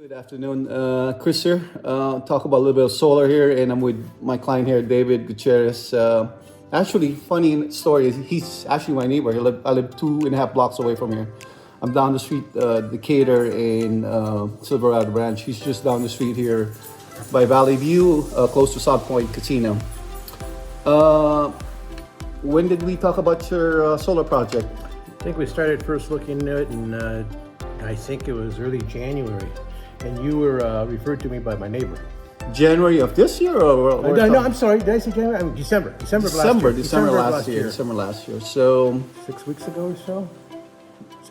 Good afternoon, Chris here. Talk about a little bit of solar here, and I'm with my client here, David Gutierrez. Actually, funny story is he's actually my neighbor. I live 2.5 blocks away from here. I'm down the street, Decatur in Silverado Ranch. He's just down the street here by Valley View, close to South Point Casino. When did we talk about your solar project? I think we started first looking at it in, I think it was early January. And you were referred to me by my neighbor. January of this year, or no, I'm sorry. Did I say January? I mean, December of last year. December last year. So 6 weeks ago or so.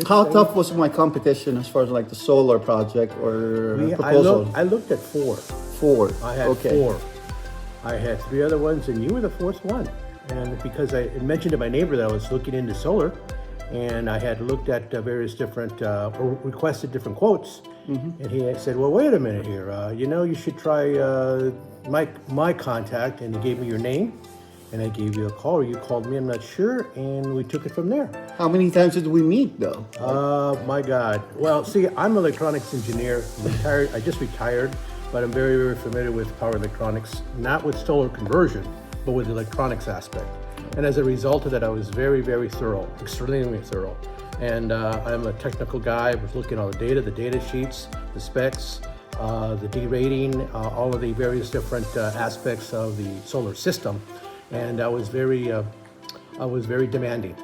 How tough was my competition as far as like the solar project or proposal? I looked at four. I had four. I had three other ones, and you were the fourth one. And because I mentioned to my neighbor that I was looking into solar, and I had looked at various different, or requested different quotes. Mm-hmm. And he said, well, wait a minute here. You should try my contact. And he gave me your name. And I gave you a call, or you called me, I'm not sure. And we took it from there. How many times did we meet, though? My God. Well, see, I'm an electronics engineer. I just retired. But I'm very, very familiar with power electronics. Not with solar conversion, but with the electronics aspect. And as a result of that, I was very, very thorough, extremely thorough. And I'm a technical guy. I was looking at all the data sheets, the specs, the D-rating, all of the various different aspects of the solar system. And I was very demanding.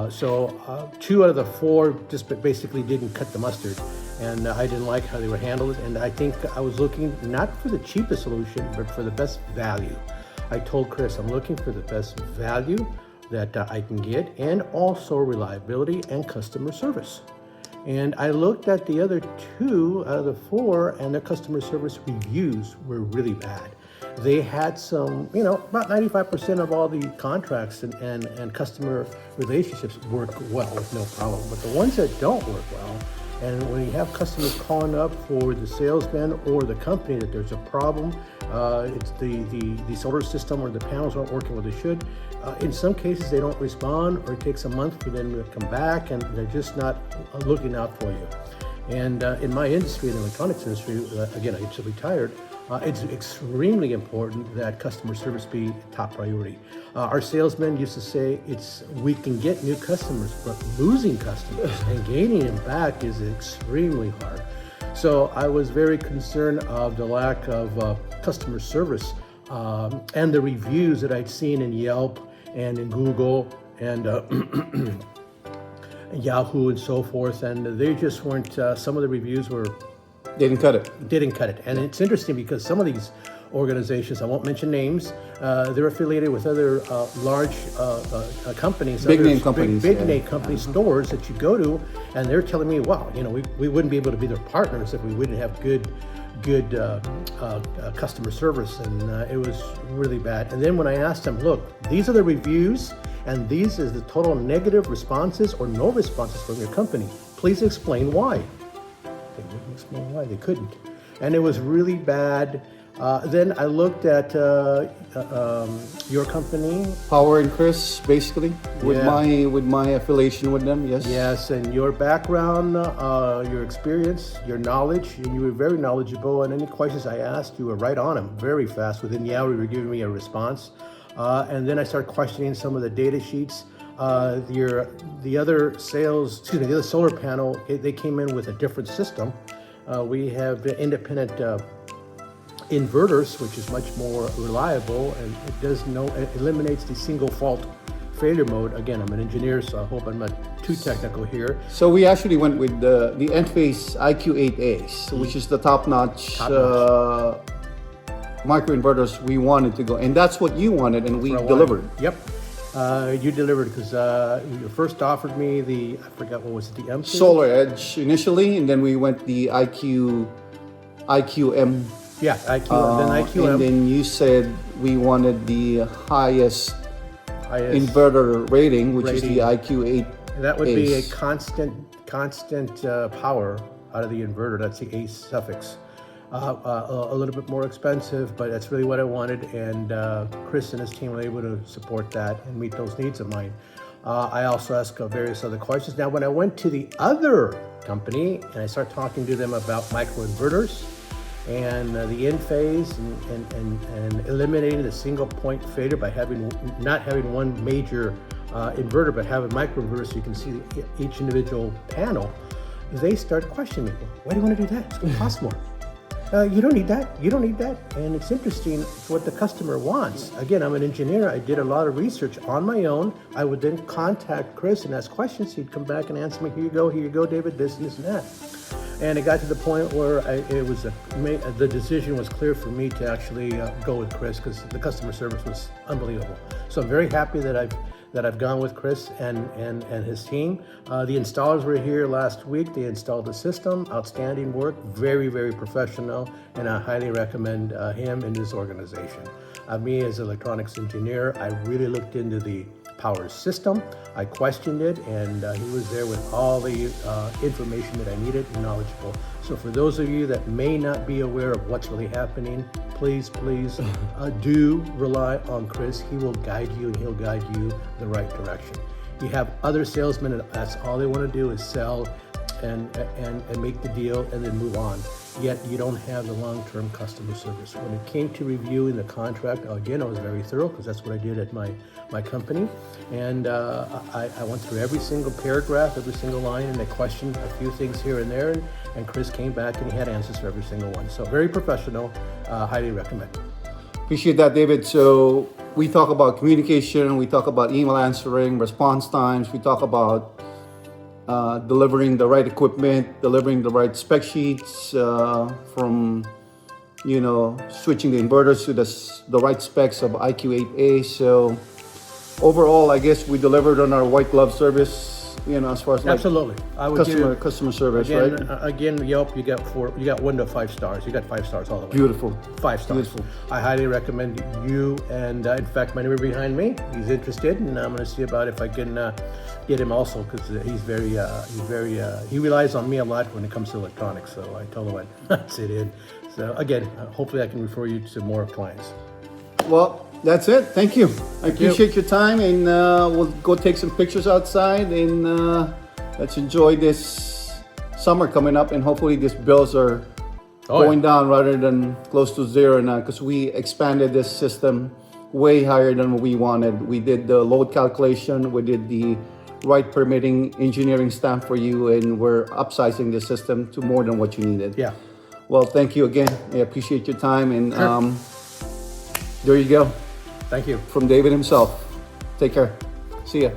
So 2 out of the 4 just basically didn't cut the mustard. And I didn't like how they were handled. And I think I was looking not for the cheapest solution, but for the best value. I told Chris, I'm looking for the best value that I can get, and also reliability and customer service. And I looked at the other 2 out of the 4, and their customer service reviews were really bad. They had some, about 95% of all the contracts and customer relationships work well with no problem. But the ones that don't work well, and when you have customers calling up for the salesman or the company that there's a problem, it's the solar system or the panels aren't working where they should. In some cases, they don't respond, or it takes a month for them to come back, and they're just not looking out for you. And in my industry, in the electronics industry, again, I just retired, it's extremely important that customer service be top priority. Our salesmen used to say we can get new customers, but losing customers and gaining them back is extremely hard. So I was very concerned of the lack of customer service and the reviews that I'd seen in Yelp and in Google and Yahoo and so forth, and they just weren't. Some of the reviews were Didn't cut it. And it's interesting because some of these organizations, I won't mention names, they're affiliated with other large companies, big name companies, stores that you go to, and they're telling me, wow, we wouldn't be able to be their partners if we wouldn't have good customer service, and it was really bad. And then when I asked them, look, these are the reviews, and these is the total negative responses or no responses from your company. Please explain why. They wouldn't explain why. They couldn't. And it was really bad. Then I looked at your company, Power and Chris, basically, with my affiliation with them. Yes. Yes, and your background, your experience, your knowledge, and you were very knowledgeable. And any questions I asked, you were right on them, very fast. Within the hour, you were giving me a response. And then I started questioning some of the data sheets. The other solar panel, they came in with a different system. We have independent inverters, which is much more reliable, and it eliminates the single fault failure mode. Again, I'm an engineer, so I hope I'm not too technical here. So we actually went with the Enphase IQ8As, which is the top-notch microinverters we wanted to go, and that's what you wanted, and we delivered. Yep. You delivered because you first offered me I forgot what was it, the M? Solar Edge initially, and then we went the IQM. Yeah, IQM, then IQM. And then you said we wanted the highest inverter rating, which is the IQ8. That would be a constant power out of the inverter. That's the A suffix. A little bit more expensive, but that's really what I wanted, and Chris and his team were able to support that and meet those needs of mine. I also ask various other questions. Now, when I went to the other company and I started talking to them about microinverters and the in phase and eliminating the single point failure by not having one major inverter, but having microinverters so you can see each individual panel, they start questioning me. Why do you want to do that? It's going to cost more. You don't need that. You don't need that. And it's interesting what the customer wants. Again, I'm an engineer. I did a lot of research on my own. I would then contact Chris and ask questions. He'd come back and answer me, here you go, David, this and this and that. And it got to the point where the decision was clear for me to actually go with Chris because the customer service was unbelievable. So I'm very happy that I've gone with Chris and his team. The installers were here last week. They installed the system. Outstanding work, very, very professional, and I highly recommend him and his organization. Me as an electronics engineer, I really looked into the power system. I questioned it, and he was there with all the information that I needed and knowledgeable. So for those of you that may not be aware of what's really happening, please do rely on Chris. He will guide you and he'll guide you the right direction. You have other salesmen and that's all they want to do is sell and make the deal and then move on. Yet you don't have the long-term customer service. When it came to reviewing the contract, again, I was very thorough because that's what I did at my company. And I went through every single paragraph, every single line, and I questioned a few things here and there. And Chris came back and he had answers for every single one. So very professional, highly recommend. Appreciate that, David. So we talk about communication, we talk about email answering, response times, we talk about delivering the right equipment, delivering the right spec sheets, from switching the inverters to the right specs of IQ8A. So overall, I guess we delivered on our white glove service. As far as like absolutely, I would customer service, again, right? Again, Yelp, you got 1 to 5 stars. You got 5 stars all the way. Beautiful. 5 stars. Beautiful. I highly recommend you. And in fact, my neighbor behind me, he's interested, and I'm going to see about if I can get him also because he relies on me a lot when it comes to electronics. So I told him I'd sit in. So again, hopefully I can refer you to more clients. Well, that's it. Thank you. I appreciate your time, and we'll go take some pictures outside, and let's enjoy this summer coming up, and hopefully these bills are going down rather than close to zero now, because we expanded this system way higher than what we wanted. We did the load calculation, we did the right permitting engineering stamp for you, and we're upsizing the system to more than what you needed. Yeah. Well, thank you again. I appreciate your time, and there you go. Thank you. From David himself. Take care. See ya.